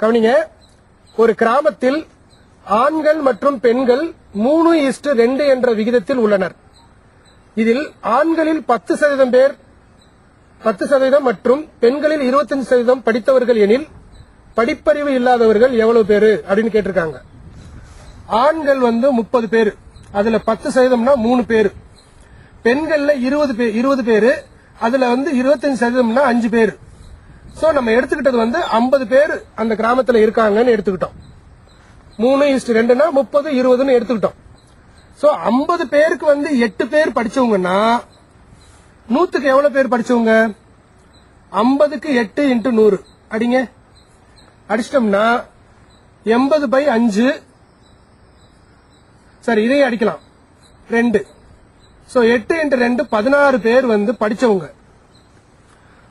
கவனிங்க, ஒரு கிராமத்தில் ஆண்கள் மற்றும் பெண்கள் 3:2 என்ற விகிதத்தில் உள்ளனர். இதில் ஆண்களில் 10% பேர் 10% மற்றும் பெண்களில் 25% படித்தவர்கள் எனில் படிப்பறிவு இல்லாதவர்கள் எவ்வளவு பேரு அப்படின்னு கேட்டிருக்காங்க. ஆண்கள் 30 பேர், அதுல 10%னா 3 பேர், பெண்கள்ல 20 பேரு, அதுல 25%னா 5 பேர். சோ நம்ம எடுத்துக்கிட்டது 50 பேர் அந்த கிராமத்துல இருக்காங்கன்னு எடுத்துக்கிட்டோம். 3:2னா 30 20ன்னு எடுத்துக்கிட்டோம். சோ 50 பேருக்கு 8 பேர் படிச்சவங்கன்னா 100க்கு எவ்வளவு பேர் படிச்சவங்க? 50க்கு 8 × 100 அடிங்க. அடிச்சிட்டோம்னா 80/5. சரி, இதையும் அடிக்கலாம் 2. சோ 8 × 2 16 பேர் படிச்சவங்க.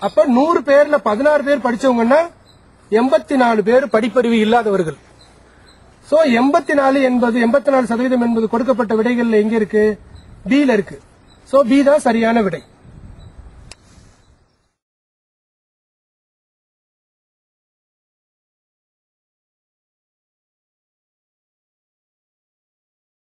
அப்ப 100 பேர்ல 16 பேர் படிச்சவங்கன்னா 84 பேர் படிப்பறிவு இல்லாதவர்கள். சோ 84% என்பது கொடுக்கப்பட்ட விடைகள்ல எங்க இருக்கு? B ல இருக்கு. சோ B தான் சரியான விடை.